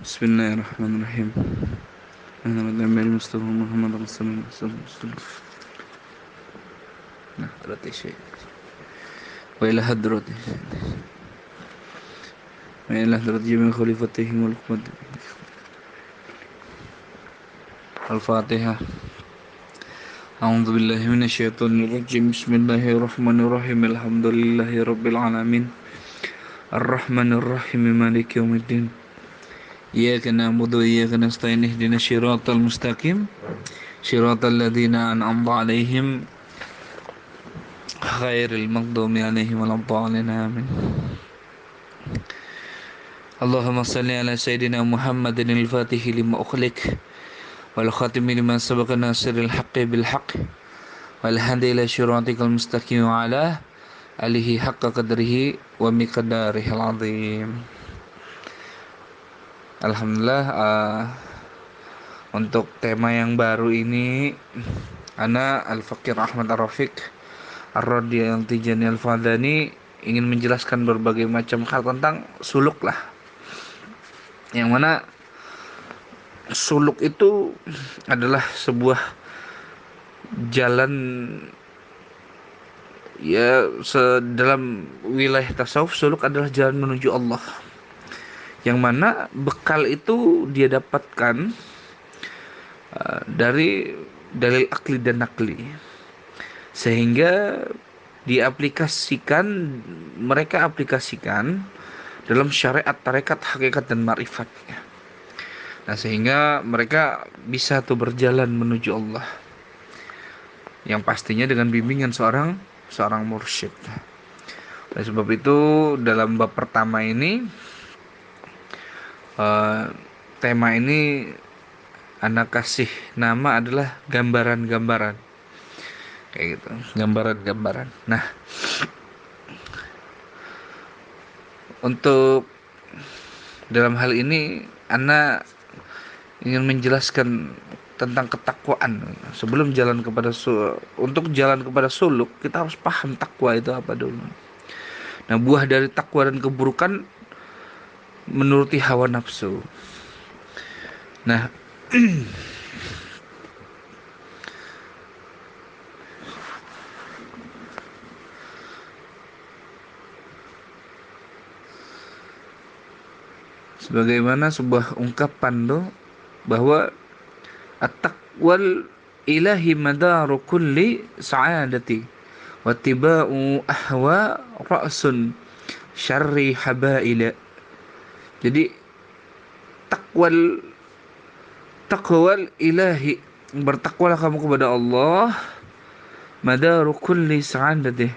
Bismillahirrahmanirrahim. Nabi Mustafa Muhammad Rasulullah. Nah, berarti syekh. Wa ila hadrati. Wa ila hadrati jami' khalifatihim wal qud. Al-Fatihah. A'udzu billahi minasyaitonir rajim. Bismillahirrahmanirrahim. Alhamdulillahi rabbil alamin. Ar-Rahmanir Rahim. Maliki yaumiddin. Iyyaka na'budu wa iyyaka nasta'in. Ihdinas siratal mustaqim. Siratal ladzina an'amta 'alaihim ghairil maghdubi 'alaihim waladdallin. Amin. Allahumma salli ala sayyidina Muhammadin al-Fatihi lima ukhliq wal khatimi lima sabaqa nasiril haqqi bil haqq wal hadi ila siratikal mustaqim wa ala alihi haqqa qadrihi wa miqdarihil azim. Alhamdulillah, untuk tema yang baru ini ana Al-Fakir Ahmad Ar-Rafiq Ar-Radiyallahu Tijani Al-Fadhani ingin menjelaskan berbagai macam hal tentang suluk lah. Yang mana suluk itu adalah sebuah jalan, ya, dalam wilayah tasawuf suluk adalah jalan menuju Allah. Yang mana bekal itu dia dapatkan dari dalil akli dan nakli, sehingga mereka aplikasikan dalam syariat, tarekat, hakikat dan ma'rifat. Nah, sehingga mereka bisa tuh berjalan menuju Allah, yang pastinya dengan bimbingan seorang mursyid. Oleh sebab itu dalam bab pertama ini, tema ini anak kasih nama adalah gambaran-gambaran, kayak gitu, gambaran-gambaran. Nah, untuk dalam hal ini anak ingin menjelaskan tentang ketakwaan. Sebelum untuk jalan kepada suluk, kita harus paham takwa itu apa dulu. Nah, buah dari takwa dan keburukan menuruti hawa nafsu. Nah, sebagaimana sebuah ungkapan bahwa at-taqwal ilahi madaru kulli sa'adati wa tiba'u ahwa ra'sun syarri habaila. Jadi takwal ilahi, bertakwalah kamu kepada Allah, madaru kulli sa'adati,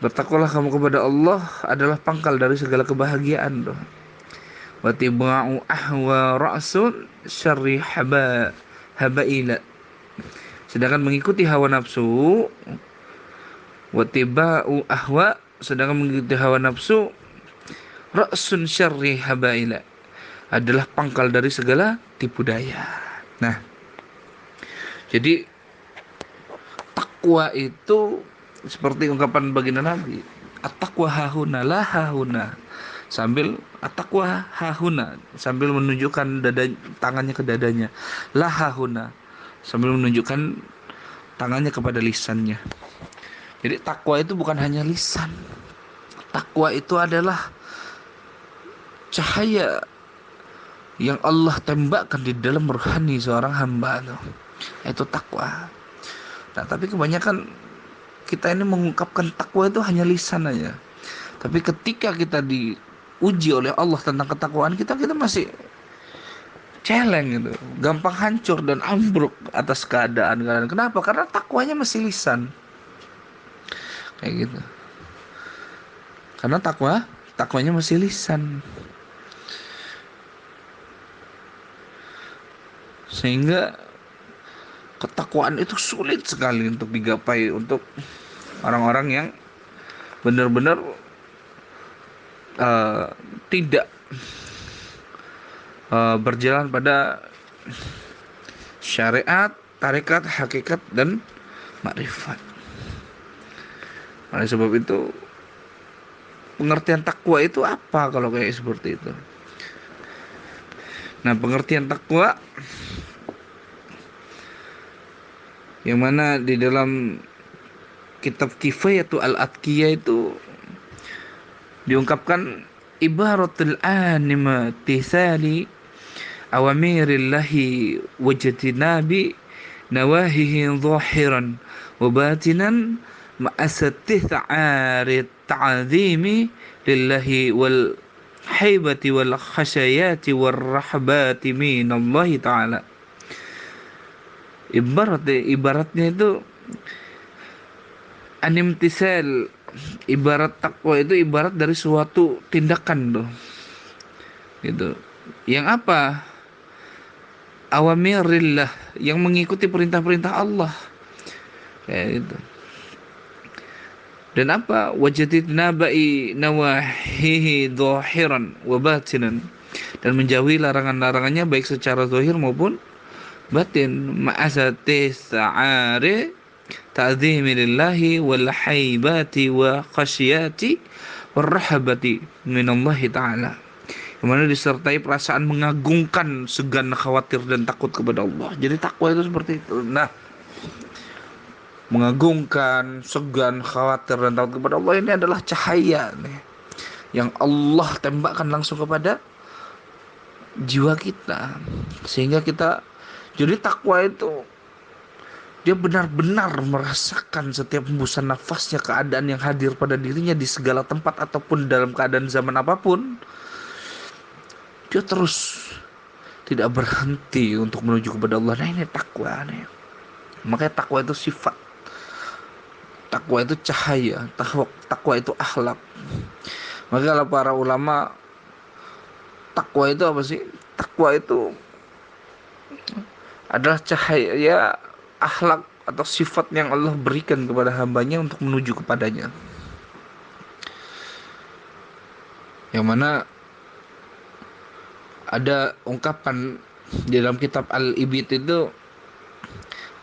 bertakwalah kamu kepada Allah adalah pangkal dari segala kebahagiaan. Wa tiba'u ahwa ra'sun syarri habaila, sedangkan mengikuti hawa nafsu, wa tiba'u ahwa, sedangkan mengikuti hawa nafsu, ra'sun syarri habaila, adalah pangkal dari segala tipu daya. Nah, jadi takwa itu seperti ungkapan baginda Nabi, at-taqwa hahuna la hahuna, sambil at-taqwa hahuna, sambil menunjukkan tangannya ke dadanya, la hahuna, sambil menunjukkan tangannya kepada lisannya. Jadi takwa itu bukan hanya lisan. Takwa itu adalah cahaya yang Allah tembakkan di dalam rohani seorang hamba, itu takwa. Nah, tapi kebanyakan kita ini mengungkapkan takwa itu hanya lisan aja. Tapi ketika kita diuji oleh Allah tentang ketakwaan kita masih celeng gitu, gampang hancur dan ambruk atas keadaan. Kenapa? Karena takwanya masih lisan, kayak gitu. Karena takwanya masih lisan, sehingga ketakwaan itu sulit sekali untuk digapai untuk orang-orang yang benar-benar tidak berjalan pada syariat, tarekat, hakikat dan makrifat. Oleh sebab itu, pengertian takwa itu apa kalau kayak seperti itu? Nah, pengertian takwa yang mana di dalam kitab Kifayatul Al-Atqiyah itu diungkapkan ibaratul anima tisali awamirillahi wajtinabi nawahihi zahiran wa batinan ma'asatith'ari ta'zimi lillahi wal haibati wal khasyayati wal rahbati minallahi ta'ala. Ibaratnya itu animtisal, ibarat takwa itu ibarat dari suatu tindakan tuh gitu, yang apa, awamirillah, yang mengikuti perintah-perintah Allah kayak gitu. Dan apa, wajatitnabai nawahihi dhahiran wa batinan, dan menjauhi larangan-larangannya baik secara zahir maupun batin, ma'asati sa'ari ta'zimi lillahi wal haibati wa khasyati war rahabati minallahi ta'ala, yang mana disertai perasaan mengagungkan, segan, khawatir dan takut kepada Allah. Jadi takwa itu seperti itu. Nah, mengagungkan, segan, khawatir dan takut kepada Allah ini adalah cahaya nih, yang Allah tembakkan langsung kepada jiwa kita, sehingga kita, jadi takwa itu dia benar-benar merasakan setiap hembusan nafasnya keadaan yang hadir pada dirinya di segala tempat ataupun dalam keadaan zaman apapun. Dia terus tidak berhenti untuk menuju kepada Allah. Nah, ini takwa nih. Makanya takwa itu sifat, takwa itu cahaya, takwa itu akhlak. Maka kalau para ulama, takwa itu apa sih? Takwa itu adalah cahaya, akhlak atau sifat yang Allah berikan kepada hambanya untuk menuju kepadanya. Yang mana ada ungkapan di dalam kitab Al-Ibit itu,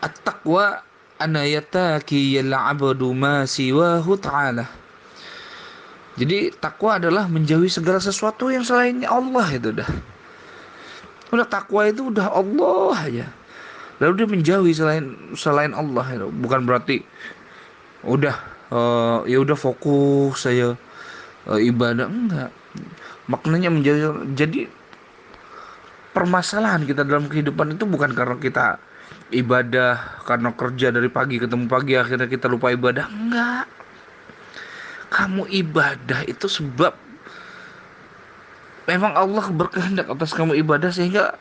at-taqwa anayataki yal'abadu ma siwahu ta'ala. Jadi takwa adalah menjauhi segala sesuatu yang selainnya Allah. Itu udah takwa itu udah Allah aja, lalu dia menjauhi selain Allah. Itu bukan berarti udah ya udah fokus saya ibadah, enggak. Maknanya menjauhi. Jadi permasalahan kita dalam kehidupan itu bukan karena kita ibadah karena kerja dari pagi ketemu pagi akhirnya kita lupa ibadah, enggak. Kamu ibadah itu sebab memang Allah berkehendak atas kamu ibadah, sehingga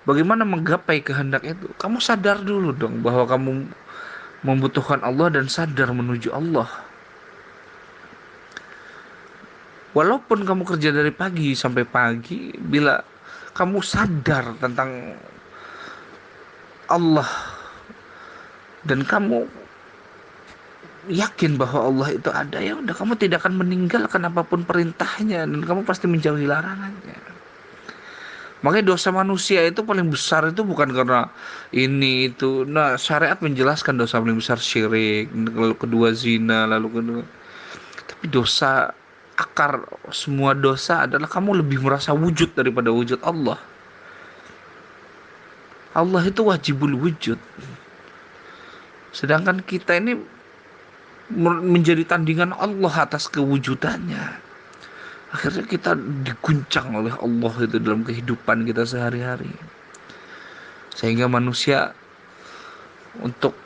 bagaimana menggapai kehendak itu, kamu sadar dulu dong bahwa kamu membutuhkan Allah dan sadar menuju Allah. Walaupun kamu kerja dari pagi sampai pagi, bila kamu sadar tentang Allah dan kamu yakin bahwa Allah itu ada, ya udah, kamu tidak akan meninggalkan apapun perintahnya dan kamu pasti menjauhi larangannya. Makanya dosa manusia itu paling besar itu bukan karena ini itu. Nah, syariat menjelaskan dosa paling besar syirik, lalu kedua zina, lalu kedua. Tapi dosa akar semua dosa adalah kamu lebih merasa wujud daripada wujud Allah. Allah itu wajibul wujud, sedangkan kita ini menjadi tandingan Allah atas kewujudannya. Akhirnya kita diguncang oleh Allah itu dalam kehidupan kita sehari-hari, sehingga manusia untuk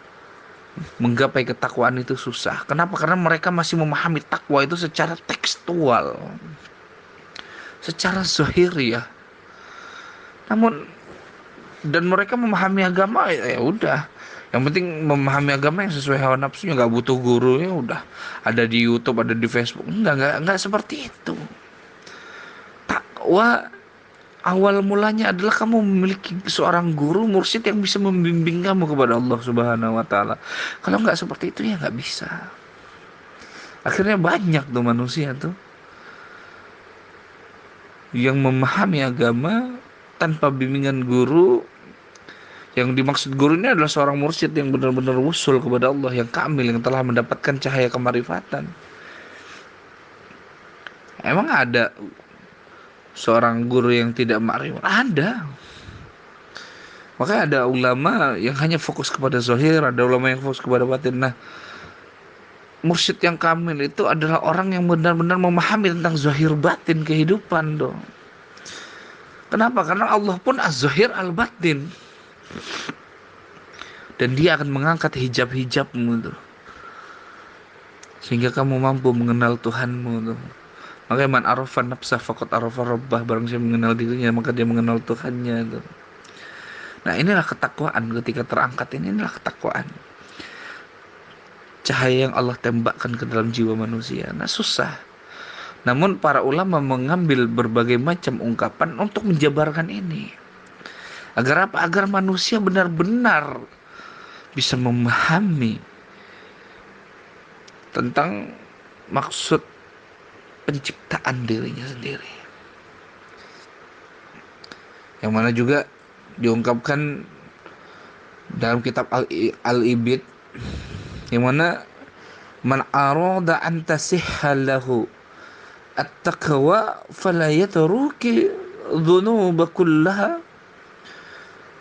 menggapai ketakwaan itu susah. Kenapa? Karena mereka masih memahami takwa itu secara tekstual, secara zahiriah. Namun, dan mereka memahami agama ya udah, yang penting memahami agama yang sesuai hawa nafsunya, nggak butuh guru, ya udah ada di YouTube, ada di Facebook. Enggak seperti itu. Takwa awal mulanya adalah kamu memiliki seorang guru, mursyid yang bisa membimbing kamu kepada Allah Subhanahu wa taala. Kalau nggak seperti itu ya nggak bisa. Akhirnya banyak tuh manusia tuh yang memahami agama tanpa bimbingan guru. Yang dimaksud guru ini adalah seorang mursyid yang benar-benar wusul kepada Allah, yang kamil, yang telah mendapatkan cahaya kemarifatan. Emang ada seorang guru yang tidak ma'rifat? Ada. Makanya ada ulama yang hanya fokus kepada zahir, ada ulama yang fokus kepada batin. Nah, mursyid yang kamil itu adalah orang yang benar-benar memahami tentang zahir batin kehidupan dong. Kenapa? Karena Allah pun az-zahir al-batin. Dan dia akan mengangkat hijab-hijabmu tuh, sehingga kamu mampu mengenal Tuhanmu tuh. Makanya man arafa nafsah faqad arafa rabbah. Barang siapa mengenal dirinya, maka dia mengenal Tuhannya tuh. Nah, inilah ketakwaan. Ketika terangkat inilah ketakwaan. Cahaya yang Allah tembakkan ke dalam jiwa manusia. Nah, susah. Namun para ulama mengambil berbagai macam ungkapan untuk menjabarkan ini. Agar apa? Agar manusia benar-benar bisa memahami tentang maksud penciptaan dirinya sendiri. Yang mana juga diungkapkan dalam kitab Al-Ibid, yang mana man arada an tasihha lahu at-taqwa fala yatruki dhunuba kullaha.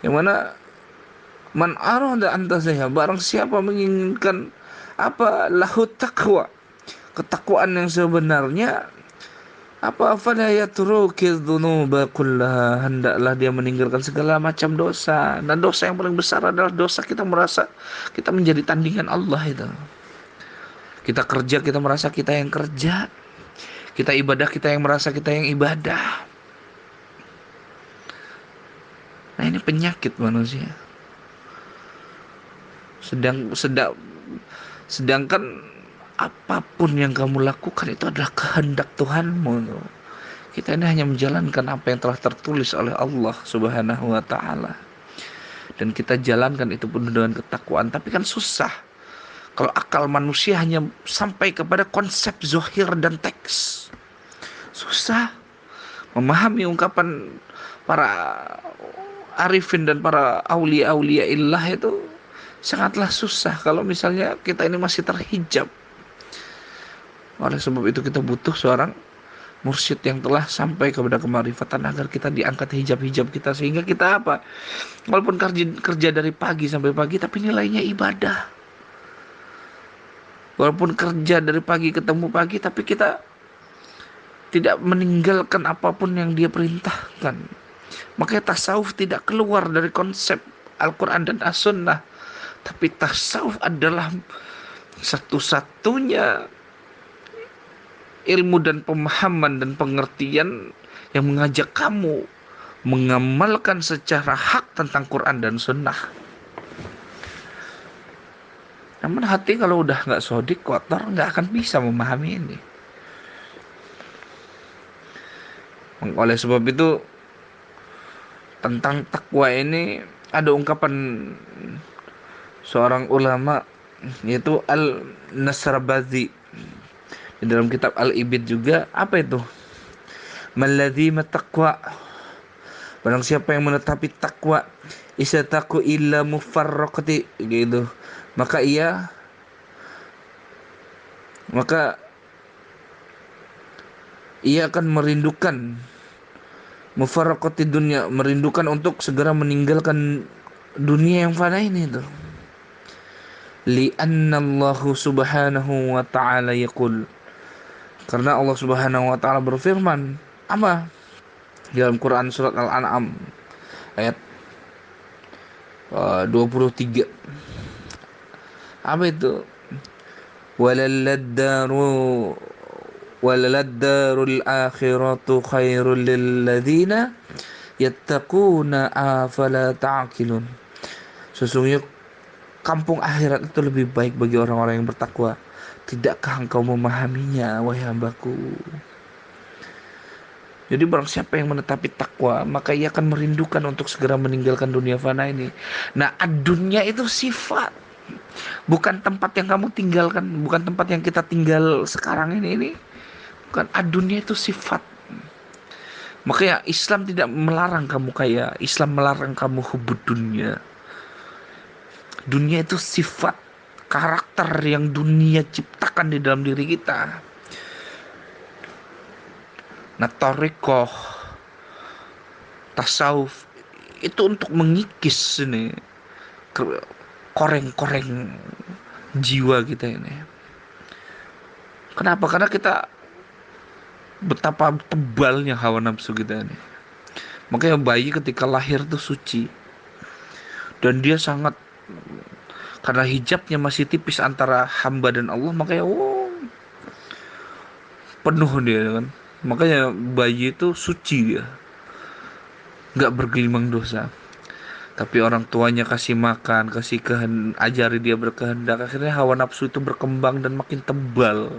Yang mana man arada an tasihha, barang siapa menginginkan apa, lahu taqwa, ketakwaan yang sebenarnya, apa, fala yatruki dzunuba kullaha, hendaklah dia meninggalkan segala macam dosa. Dan dosa yang paling besar adalah dosa kita merasa kita menjadi tandingan Allah itu. Kita kerja, kita merasa kita yang kerja. Kita ibadah, kita yang merasa kita yang ibadah. Nah, ini penyakit manusia. Sedangkan apapun yang kamu lakukan itu adalah kehendak Tuhanmu. Kita ini hanya menjalankan apa yang telah tertulis oleh Allah Subhanahu wa ta'ala. Dan kita jalankan itu pun dengan ketakwaan. Tapi kan susah kalau akal manusia hanya sampai kepada konsep zahir dan teks. Susah memahami ungkapan para arifin dan para aulia-aulia illah itu sangatlah susah kalau misalnya kita ini masih terhijab. Oleh sebab itu kita butuh seorang mursyid yang telah sampai kepada kemarifatan agar kita diangkat hijab-hijab kita, sehingga kita apa? Walaupun kerja dari pagi sampai pagi tapi nilainya ibadah. Walaupun kerja dari pagi ketemu pagi tapi kita tidak meninggalkan apapun yang dia perintahkan. Makanya tasawuf tidak keluar dari konsep Al-Quran dan As-Sunnah. Tapi tasawuf adalah satu-satunya ilmu dan pemahaman dan pengertian yang mengajak kamu mengamalkan secara hak tentang Quran dan Sunnah. Namun hati kalau udah gak sodik, kotor, gak akan bisa memahami ini. Oleh sebab itu tentang takwa ini ada ungkapan seorang ulama, yaitu Al-Nasrabazi, di dalam kitab Al-Ibid juga. Apa itu? Malladzima taqwa, barang siapa yang menetapi takwa, isataku illa mufarraqati, gitu, maka ia akan merindukan mufarraqati dunia, merindukan untuk segera meninggalkan dunia yang fana ini tuh. Li'anna Allah subhanahu wa ta'ala yaqul, karena Allah subhanahu wa ta'ala berfirman apa? Dalam Quran surat Al-An'am ayat 23. Apa itu? Waladdarul akhiratu khairul lilladzina yattaquna afala ta'qilun. Sesungguhnya kampung akhirat itu lebih baik bagi orang-orang yang bertakwa. Tidakkah engkau memahaminya, wahai hambaku? Jadi barang siapa yang menetapi takwa, maka ia akan merindukan untuk segera meninggalkan dunia fana ini. Nah, dunia itu sifat, bukan tempat yang kamu tinggalkan, bukan tempat yang kita tinggal sekarang ini. Bukan, dunia itu sifat. Makanya Islam tidak melarang kamu kaya, Islam melarang kamu hubud dunia. Dunia itu sifat, karakter yang dunia ciptakan di dalam diri kita. Nah, thariqah tasawuf itu untuk mengikis ini koreng-koreng jiwa kita ini. Kenapa? Karena kita betapa tebalnya hawa nafsu kita ini. Makanya bayi ketika lahir tuh suci, dan dia sangat, karena hijabnya masih tipis antara hamba dan Allah, makanya penuh dia kan. Makanya bayi itu suci, dia nggak bergelimang dosa. Tapi orang tuanya kasih makan, kasih ajari dia berkehendak, akhirnya hawa nafsu itu berkembang dan makin tebal.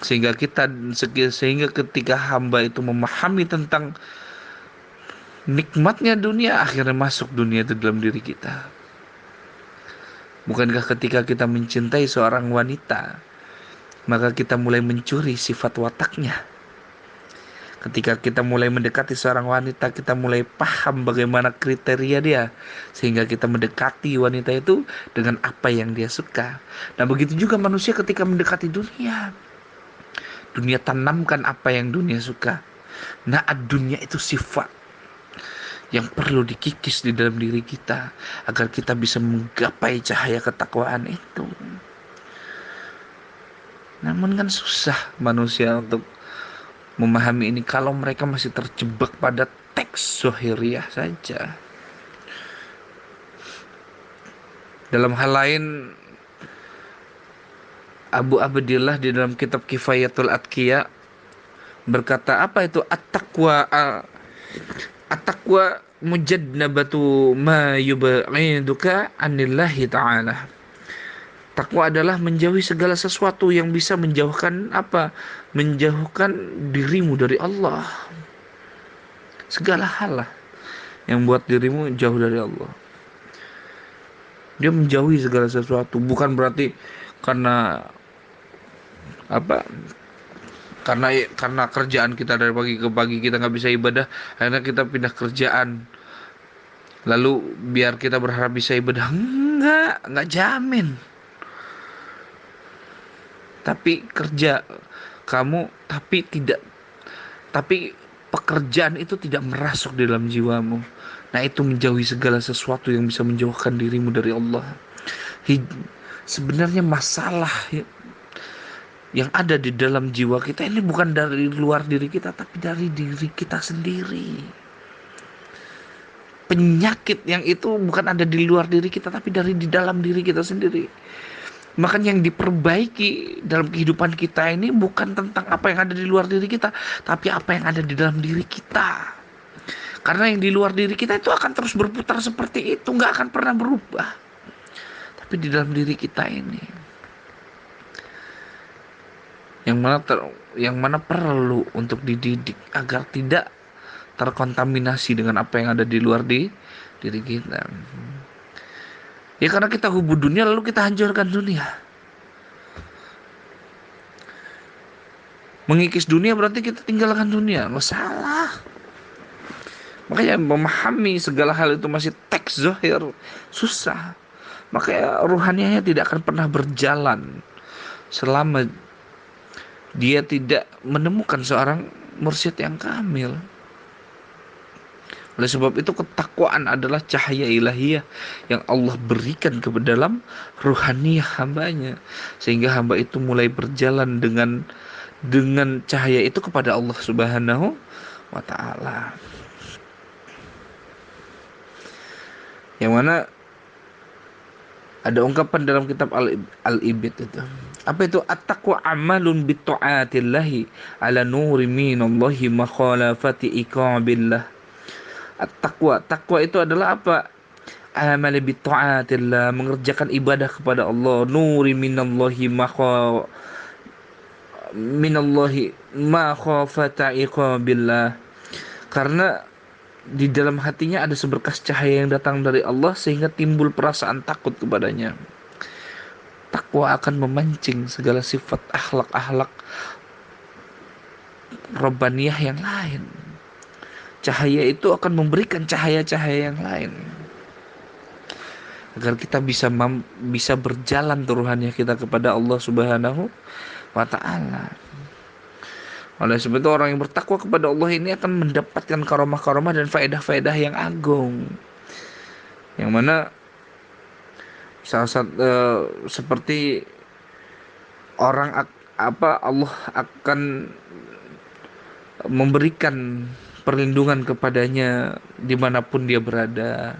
Sehingga ketika hamba itu memahami tentang nikmatnya dunia, akhirnya masuk dunia itu dalam diri kita. Bukankah ketika kita mencintai seorang wanita, maka kita mulai mencuri sifat wataknya? Ketika kita mulai mendekati seorang wanita, kita mulai paham bagaimana kriteria dia, sehingga kita mendekati wanita itu dengan apa yang dia suka. Nah, begitu juga manusia ketika mendekati dunia. Dunia tanamkan apa yang dunia suka. Nah, dunia itu sifat yang perlu dikikis di dalam diri kita agar kita bisa menggapai cahaya ketakwaan itu. Namun kan susah manusia untuk memahami ini kalau mereka masih terjebak pada teks zahiriyah saja. Dalam hal lain, Abu Abdillah di dalam kitab Kifayatul Atqiya berkata, apa itu at-taqwa? At-taqwa mujadnabatu ma yub'iduka anillahi ta'ala. Takwa adalah menjauhi segala sesuatu yang bisa menjauhkan apa? Menjauhkan dirimu dari Allah. Segala hal lah yang buat dirimu jauh dari Allah. Dia menjauhi segala sesuatu. Bukan berarti karena apa? Karena kerjaan kita dari pagi ke pagi kita nggak bisa ibadah, akhirnya kita pindah kerjaan. Lalu biar kita berharap bisa ibadah, nggak jamin. Tapi kerja kamu, tapi pekerjaan itu tidak merasuk di dalam jiwamu. Nah, itu menjauhi segala sesuatu yang bisa menjauhkan dirimu dari Allah. Sebenarnya masalah yang ada di dalam jiwa kita ini bukan dari luar diri kita, tapi dari diri kita sendiri. Penyakit yang itu bukan ada di luar diri kita, tapi dari di dalam diri kita sendiri. Makanya yang diperbaiki dalam kehidupan kita ini bukan tentang apa yang ada di luar diri kita, tapi apa yang ada di dalam diri kita. Karena yang di luar diri kita itu akan terus berputar seperti itu, nggak akan pernah berubah. Tapi di dalam diri kita ini, yang mana perlu untuk dididik agar tidak terkontaminasi dengan apa yang ada di luar diri kita. Ya karena kita hubud dunia lalu kita hancurkan dunia. Mengikis dunia berarti kita tinggalkan dunia. Nggak salah. Makanya memahami segala hal itu masih teks zahir susah. Makanya ruhanianya tidak akan pernah berjalan selama dia tidak menemukan seorang mursyid yang kamil. Oleh sebab itu ketakwaan adalah cahaya ilahiyah yang Allah berikan ke dalam ruhaniyah hambanya, sehingga hamba itu mulai berjalan dengan cahaya itu kepada Allah Subhanahu wa ta'ala. Yang mana ada ungkapan dalam kitab Al-Ibid itu. Apa itu? At-taqwa amalun bi ta'atillahi ala nuri minallahi makhalafati iqabillah. Takwa itu adalah apa? Amal bi ta'atillah, mengerjakan ibadah kepada Allah. Nuri minallahi ma khafata iqabillah. Karena di dalam hatinya ada seberkas cahaya yang datang dari Allah sehingga timbul perasaan takut kepadanya. Takwa akan memancing segala sifat akhlak rabbaniyah yang lain. Cahaya itu akan memberikan cahaya-cahaya yang lain agar kita bisa berjalan turuhannya kita kepada Allah Subhanahu wa ta'ala. Oleh sebab itu orang yang bertakwa kepada Allah ini akan mendapatkan karomah-karomah dan faedah-faedah yang agung. Yang mana salah satu seperti Allah akan memberikan perlindungan kepadanya dimanapun dia berada.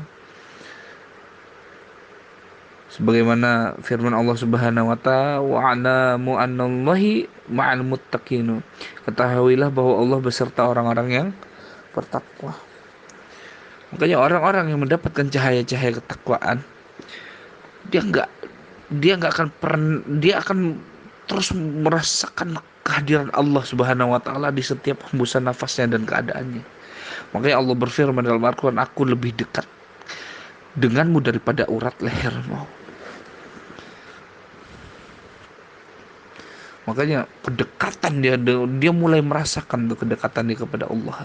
Sebagaimana firman Allah Subhanahu wa taala, wa'lamu annallahi ma'al muttaqin. Ketahuilah bahwa Allah beserta orang-orang yang bertakwa. Makanya orang-orang yang mendapatkan cahaya-cahaya ketakwaan, dia nggak dia akan terus merasakan kehadiran Allah Subhanahu wa taala di setiap hembusan nafasnya dan keadaannya. Makanya Allah berfirman dalam Al-Qur'an, aku lebih dekat denganmu daripada urat lehermu. Makanya kedekatan dia mulai merasakan tuh kedekatan dia kepada Allah.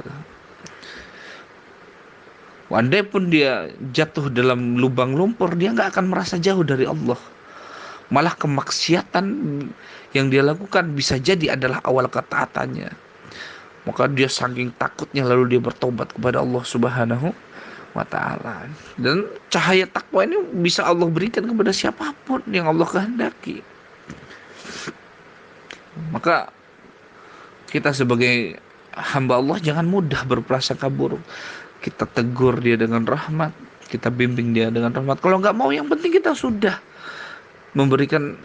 Andai pun dia jatuh dalam lubang lumpur, dia nggak akan merasa jauh dari Allah. Malah kemaksiatan yang dia lakukan bisa jadi adalah awal ketaatannya. Maka dia saking takutnya lalu dia bertobat kepada Allah Subhanahu wa taala. Dan cahaya takwa ini bisa Allah berikan kepada siapapun yang Allah kehendaki. Maka kita sebagai hamba Allah jangan mudah berprasangka buruk. Kita tegur dia dengan rahmat, kita bimbing dia dengan rahmat. Kalau nggak mau, yang penting kita sudah memberikan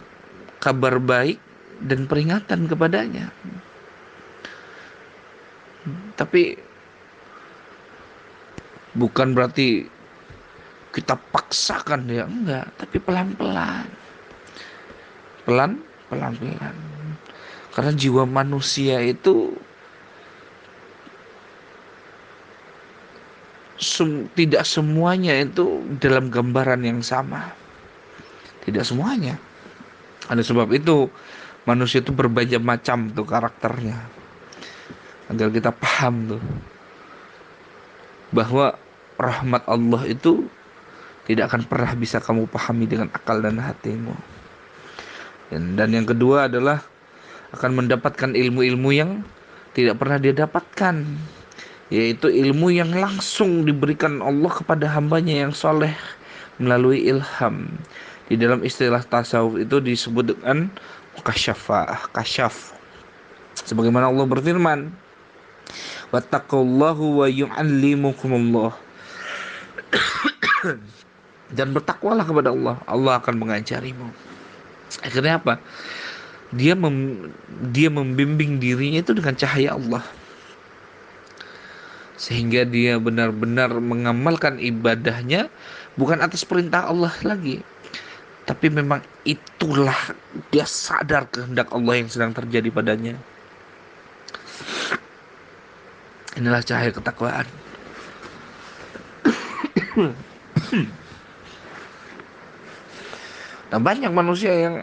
kabar baik dan peringatan kepadanya. Tapi bukan berarti kita paksakan dia, enggak. Tapi pelan-pelan, pelan-pelan. Karena jiwa manusia itu tidak semuanya itu dalam gambaran yang sama. Tidak semuanya. Ada sebab itu manusia itu berbagai macam tuh karakternya. Agar kita paham tuh bahwa rahmat Allah itu tidak akan pernah bisa kamu pahami dengan akal dan hatimu. Dan yang kedua adalah akan mendapatkan ilmu-ilmu yang tidak pernah dia dapatkan, yaitu ilmu yang langsung diberikan Allah kepada hambanya yang soleh melalui ilham. Di dalam istilah tasawuf itu disebut dengan kasyaf. Sebagaimana Allah berfirman, wattaqullahu wa yu'allimukumullah. Dan bertakwalah kepada Allah, Allah akan mengajarimu. Akhirnya apa? Dia membimbing dirinya itu dengan cahaya Allah, sehingga dia benar-benar mengamalkan ibadahnya bukan atas perintah Allah lagi, tapi memang itulah dia sadar kehendak Allah yang sedang terjadi padanya. Inilah cahaya ketakwaan. Nah, banyak manusia yang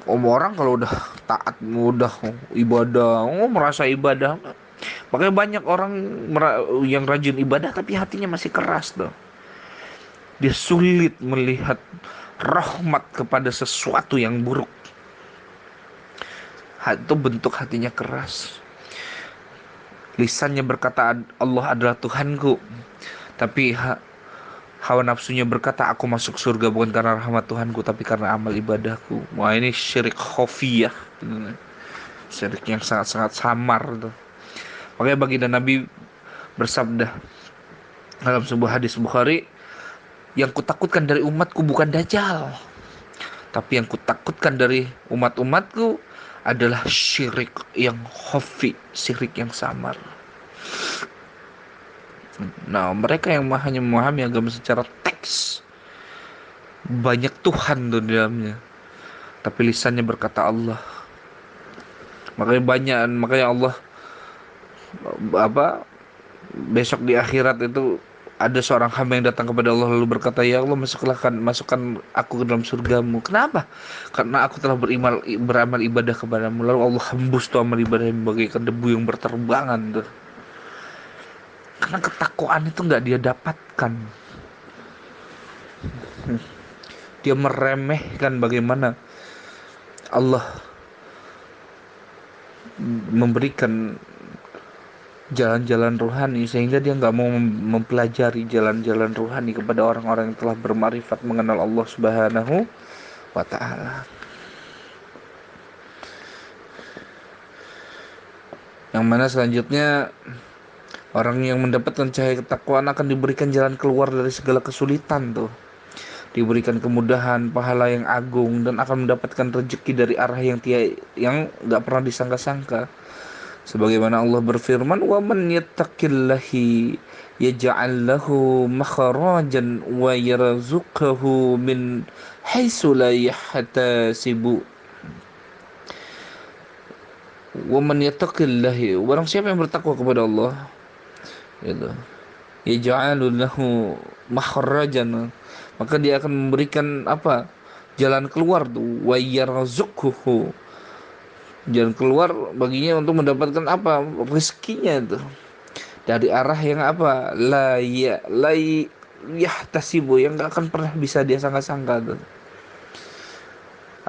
orang kalau udah taat, udah ibadah, merasa ibadah. Makanya banyak orang yang rajin ibadah tapi hatinya masih keras tuh. Dia sulit melihat rahmat kepada sesuatu yang buruk. Itu bentuk hatinya keras. Lisannya berkata Allah adalah Tuhanku, tapi hawa nafsunya berkata aku masuk surga bukan karena rahmat Tuhanku tapi karena amal ibadahku. Wah, ini syirik khofiyah, syirik yang sangat-sangat samar tuh. Makanya baginda Nabi bersabda dalam sebuah hadis Bukhari, yang kutakutkan dari umatku bukan Dajjal, tapi yang kutakutkan dari umat-umatku adalah syirik yang khafi, syirik yang samar. Nah, mereka yang hanya memahami agama secara teks, banyak Tuhan tuh di dalamnya, tapi lisannya berkata Allah. Makanya Allah besok di akhirat itu ada seorang hamba yang datang kepada Allah lalu berkata, ya Allah, masukkan aku ke dalam surgamu. Kenapa? Karena aku telah beramal ibadah kepadamu. Lalu Allah hembus tuh amal ibadah bagaikan debu yang berterbangan tuh. Karena ketakwaan itu nggak dia dapatkan. Dia meremehkan bagaimana Allah memberikan jalan-jalan rohani, sehingga dia nggak mau mempelajari jalan-jalan rohani kepada orang-orang yang telah bermarifat mengenal Allah Subhanahu wa taala. Yang mana selanjutnya orang yang mendapatkan cahaya ketakwaan akan diberikan jalan keluar dari segala kesulitan tuh. Diberikan kemudahan, pahala yang agung, dan akan mendapatkan rezeki dari arah yang nggak pernah disangka-sangka. Sebagaimana Allah berfirman, "Wa man yattaqillahi yaj'al lahu makhrajan wa yarzuqhu min haitsu la yahtasibu." Wa man yattaqillahi, barang siapa yang bertakwa kepada Allah, gitu. Yaj'alu lahu makhrajan, maka dia akan memberikan apa? Jalan keluar tuh, wa yarzuqhu, jalan keluar baginya untuk mendapatkan apa? Rezekinya tuh dari arah yang apa? La yahtasibu, yang nggak akan pernah bisa dia sangka-sangka tuh.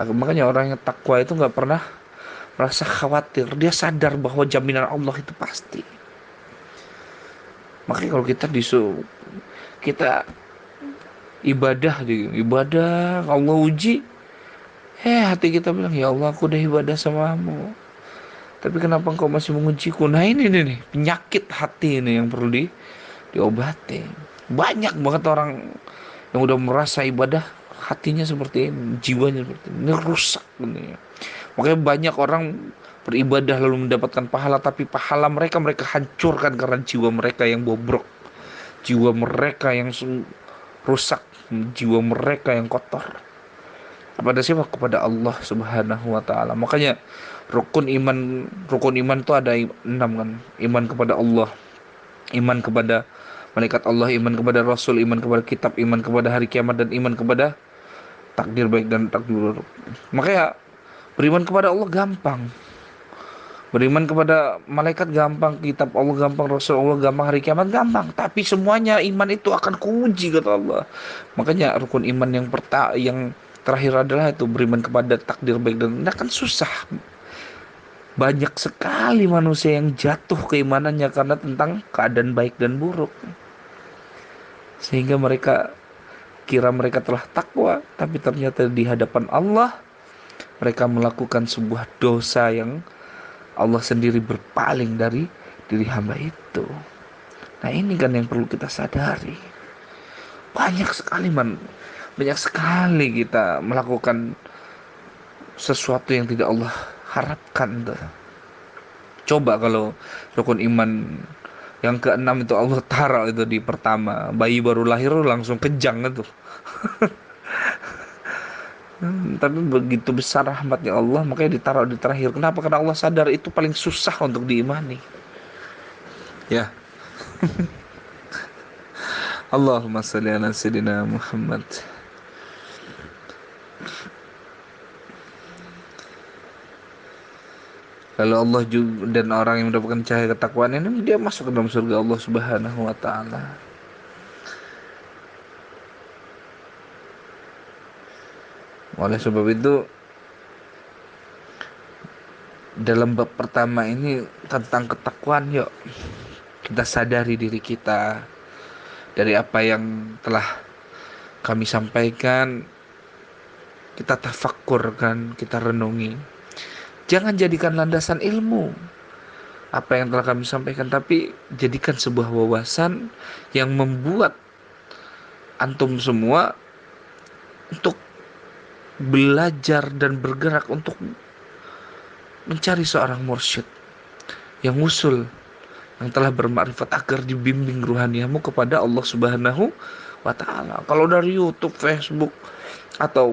Makanya orang yang takwa itu nggak pernah merasa khawatir, dia sadar bahwa jaminan Allah itu pasti. Makanya kalau kita ibadah Allah uji, hati kita bilang, ya Allah, aku udah ibadah samamu, tapi kenapa engkau masih mengujiku? Nah, ini nih penyakit hati ini yang perlu diobati. Banyak banget orang yang udah merasa ibadah, hatinya seperti ini, jiwanya seperti ini rusak ini. Makanya banyak orang beribadah lalu mendapatkan pahala, tapi pahala mereka hancurkan karena jiwa mereka yang bobrok, jiwa mereka yang rusak, jiwa mereka yang kotor. Kepada siapa? Kepada Allah Subhanahu wa taala. Makanya rukun iman itu ada 6 kan. Iman kepada Allah, iman kepada malaikat Allah, iman kepada Rasul, iman kepada kitab, iman kepada hari kiamat, dan iman kepada takdir baik dan takdir buruk. Makanya beriman kepada Allah gampang, beriman kepada malaikat gampang, kitab Allah gampang, Rasul Allah gampang, hari kiamat gampang. Tapi semuanya iman itu akan kuuji kata Allah. Makanya rukun iman yang terakhir adalah itu beriman kepada takdir baik dan tidak, kan susah. Banyak sekali manusia yang jatuh keimanannya karena tentang keadaan baik dan buruk, sehingga mereka kira mereka telah takwa, tapi ternyata di hadapan Allah mereka melakukan sebuah dosa yang Allah sendiri berpaling dari diri hamba itu. Nah, ini kan yang perlu kita sadari. Banyak sekali kita melakukan sesuatu yang tidak Allah harapkan tuh. Coba kalau rukun iman yang keenam itu Allah taruh itu di pertama, bayi baru lahir langsung kejang itu. Tapi begitu besar rahmatnya Allah, makanya ditaruh di terakhir. Kenapa? Karena Allah sadar itu paling susah untuk diimani. Ya. Allahumma salli ala sayyidina Muhammad. Lalu Allah juga, dan orang yang mendapatkan cahaya ketakwaan ini, dia masuk ke dalam surga Allah Subhanahu wa taala. Oleh sebab itu, dalam bab pertama ini tentang ketakwaan, yuk kita sadari diri kita dari apa yang telah kami sampaikan. Kita tafakkurkan, kita renungi. Jangan jadikan landasan ilmu apa yang telah kami sampaikan, tapi jadikan sebuah wawasan yang membuat antum semua untuk belajar dan bergerak untuk mencari seorang mursyid yang usul, yang telah bermakrifat, agar dibimbing ruhaniamu kepada Allah Subhanahu wa taala. Kalau dari YouTube, Facebook, atau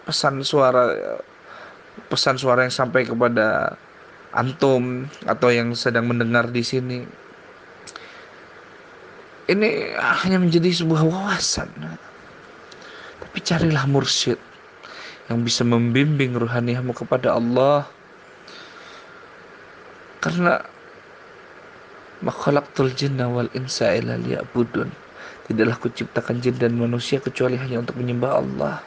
pesan suara yang sampai kepada antum atau yang sedang mendengar di sini, ini hanya menjadi sebuah wawasan. Tapi carilah mursyid yang bisa membimbing ruhaniamu kepada Allah. Karena makhalaqtul jinna wal insa illa liya'budun. Tidaklah kuciptakan jin dan manusia kecuali hanya untuk menyembah Allah.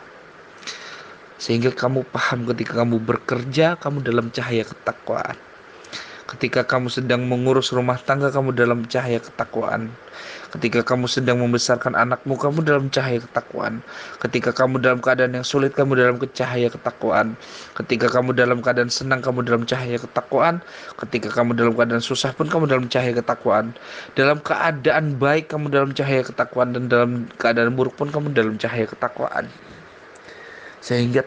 Sehingga kamu paham ketika kamu bekerja, kamu dalam cahaya ketakwaan. Ketika kamu sedang mengurus rumah tangga, kamu dalam cahaya ketakwaan. Ketika kamu sedang membesarkan anakmu, kamu dalam cahaya ketakwaan. Ketika kamu dalam keadaan yang sulit, kamu dalam cahaya ketakwaan. Ketika kamu dalam keadaan senang, kamu dalam cahaya ketakwaan. Ketika kamu dalam keadaan susah pun, kamu dalam cahaya ketakwaan. Dalam keadaan baik, kamu dalam cahaya ketakwaan. Dan dalam keadaan buruk pun, kamu dalam cahaya ketakwaan. Sehingga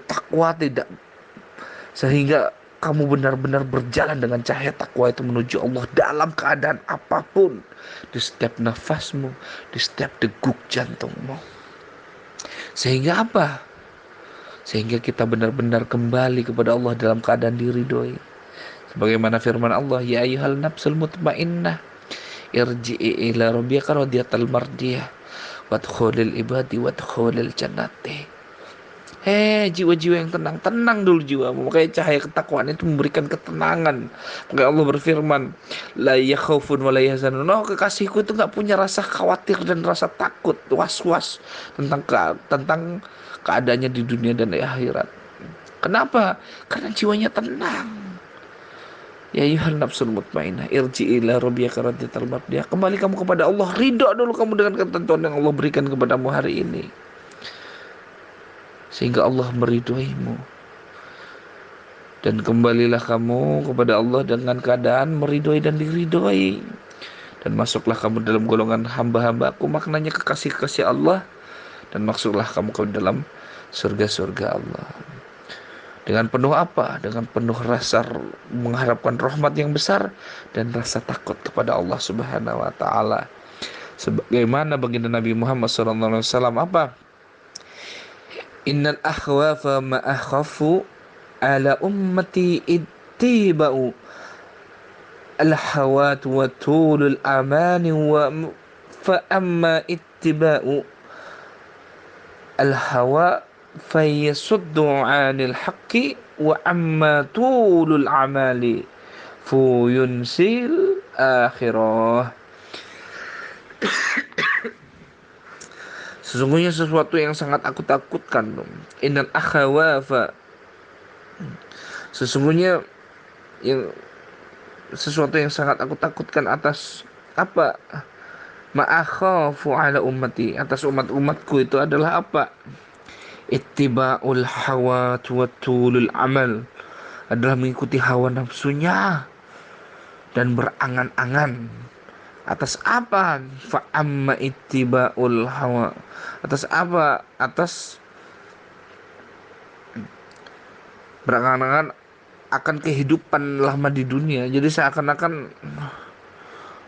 kamu benar-benar berjalan dengan cahaya takwa itu menuju Allah dalam keadaan apapun, di setiap nafasmu, di setiap degup jantungmu. Sehingga apa? Sehingga kita benar-benar kembali kepada Allah dalam keadaan diridhoi. Sebagaimana firman Allah, ya ayyuhal nafsul mutmainnah irji'i ila rabbika radiyatan mardiyah wadkhulil ibadi wadkhulil jannati. Jiwa-jiwa yang tenang, tenang dulu jiwamu. Makanya cahaya ketakwaan itu memberikan ketenangan. Maka Allah berfirman, la yakhafun wa la yahzanun. Oh, kekasihku itu gak punya rasa khawatir dan rasa takut, was-was tentang keadaannya di dunia dan di akhirat. Kenapa? Karena jiwanya tenang. Ya ayyuhan nafsul mutmainnah irji'i ila rabbika radiyatan mardiyah. Kembali kamu kepada Allah, ridho dulu kamu dengan ketentuan yang Allah berikan kepadamu hari ini, sehingga Allah meridhoimu. Dan kembalilah kamu kepada Allah dengan keadaan meridhoi dan diridhoi. Dan masuklah kamu dalam golongan hamba-hambaku, maknanya kekasih-kekasih Allah. Dan masuklah kamu ke dalam surga-surga Allah. Dengan penuh apa? Dengan penuh rasa mengharapkan rahmat yang besar dan rasa takut kepada Allah Subhanahu wa taala. Sebagaimana baginda Nabi Muhammad SAW apa? Innal akhwafa ma akhafu ala ummati ittiba'u al-hawat wa tulul amani wa fa amma ittiba'u al-hawa fayasuddu 'anil haqqi wa amma tulul amali fuyunsil akhirah. Sesungguhnya sesuatu yang sangat aku takutkan. Innal akhawafa, sesungguhnya yang sesuatu yang sangat aku takutkan atas apa? Ma'akhafu ala ummati, atas umat-umatku itu adalah apa? Ittiba'ul hawat wa tulul amal, adalah mengikuti hawa nafsunya dan berangan-angan. Atas apa? Fa'amma ittiba'ul hawa, atas apa? Atas berangan-angan akan kehidupan lama di dunia. Jadi seakan-akan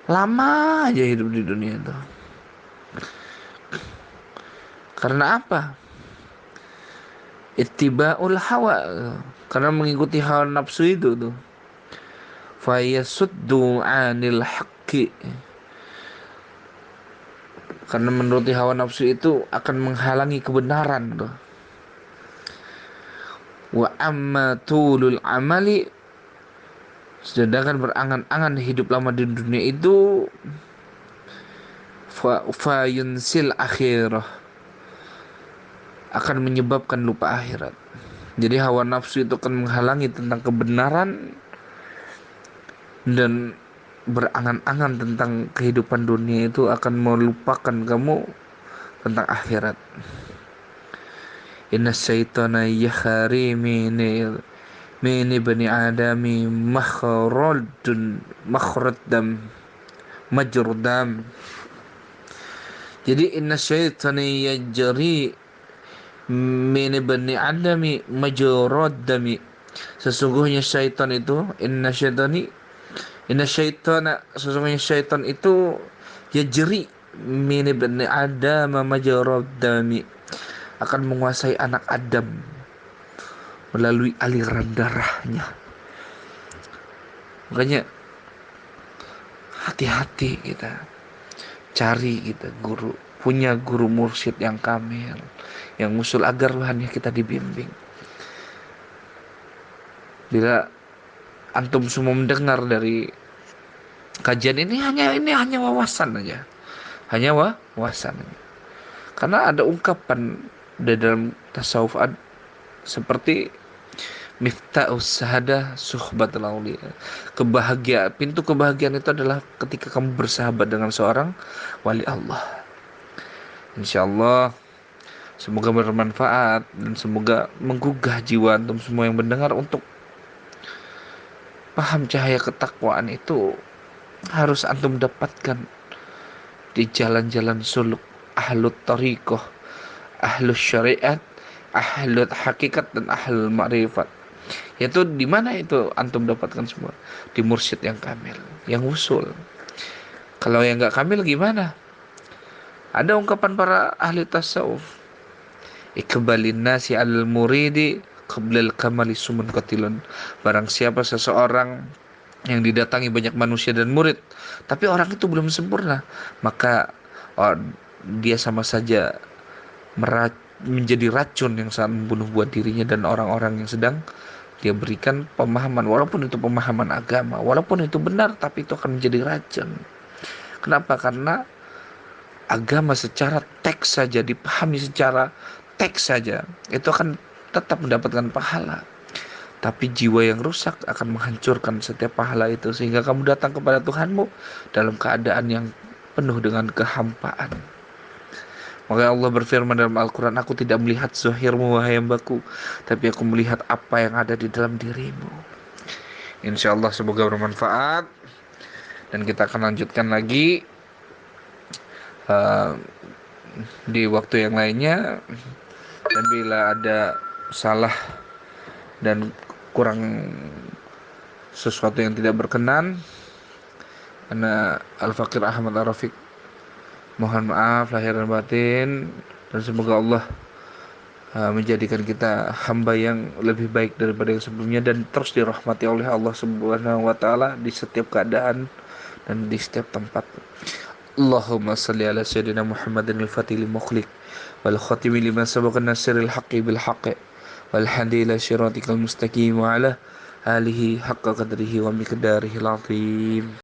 lama aja hidup di dunia itu. Karena apa? Ittiba'ul hawa, karena mengikuti hawa nafsu itu tuh. Fayasuddu 'anil haqqi, karena menuruti hawa nafsu itu akan menghalangi kebenaran tuh. Wa amma tulul amali, sedangkan berangan-angan hidup lama di dunia itu fa yunsil akhirah, akan menyebabkan lupa akhirat. Jadi hawa nafsu itu akan menghalangi tentang kebenaran dan berangan-angan tentang kehidupan dunia itu akan melupakan kamu tentang akhirat. Inna syaitana yakhari min bani adami makhrajdan majrudam. Jadi inna syaitana yajri min bani adami majrudami, sesungguhnya syaitan itu sesungguhnya syaitan itu yajri min bani adam majrudami, akan menguasai anak Adam melalui aliran darahnya. Makanya hati-hati kita cari kita guru, punya guru mursyid yang kamil, yang usul agar rohani kita dibimbing. Bila antum semua mendengar dari kajian ini hanya wawasan aja, wawasan aja. Karena ada ungkapan di dalam tasawuf Seperti miftahus sahadah suhbatul auliya. Kebahagiaan, pintu kebahagiaan itu adalah ketika kamu bersahabat dengan seorang wali Allah. Insyaallah semoga bermanfaat dan semoga menggugah jiwa antum semua yang mendengar untuk paham cahaya ketakwaan itu harus antum dapatkan di jalan-jalan suluk ahlut tariqah, ahlus syariat, ahlut hakikat dan ahlul ma'rifat. Yaitu di mana itu antum dapatkan semua? Di mursyid yang kamil, yang usul. Kalau yang nggak kamil gimana? Ada ungkapan para ahli tasawuf, ikbalin nasi al muridi qablal kamali sumun qatilun. Barang siapa seseorang yang didatangi banyak manusia dan murid, tapi orang itu belum sempurna, maka oh, dia sama saja menjadi racun yang sangat membunuh buat dirinya dan orang-orang yang sedang dia berikan pemahaman, walaupun itu pemahaman agama, walaupun itu benar, tapi itu akan menjadi racun. Kenapa? Karena agama secara teks saja, dipahami secara teks saja, itu akan tetap mendapatkan pahala. Tapi jiwa yang rusak akan menghancurkan setiap pahala itu, sehingga kamu datang kepada Tuhanmu dalam keadaan yang penuh dengan kehampaan. Maka Allah berfirman dalam Al-Quran, aku tidak melihat zahirmu wahai hambaku, tapi aku melihat apa yang ada di dalam dirimu. InsyaAllah semoga bermanfaat. Dan kita akan lanjutkan lagi di waktu yang lainnya. Dan bila ada salah dan kurang sesuatu yang tidak berkenan, karena Al-Fakir Ahmad Ar-Rafiq mohon maaf lahir dan batin, dan semoga Allah menjadikan kita hamba yang lebih baik daripada yang sebelumnya dan terus dirahmati oleh Allah Subhanahu wa taala di setiap keadaan dan di setiap tempat. Allahumma salli ala sayyidina Muhammadin al-Fatih al-Mukhliq wal khatimi lima sabaqa nasiril haqqi bil haqqi wal hadi ila syiratikal mustaqim wa ala alihi haqqa qadrihi wa miqdarihi al-azim.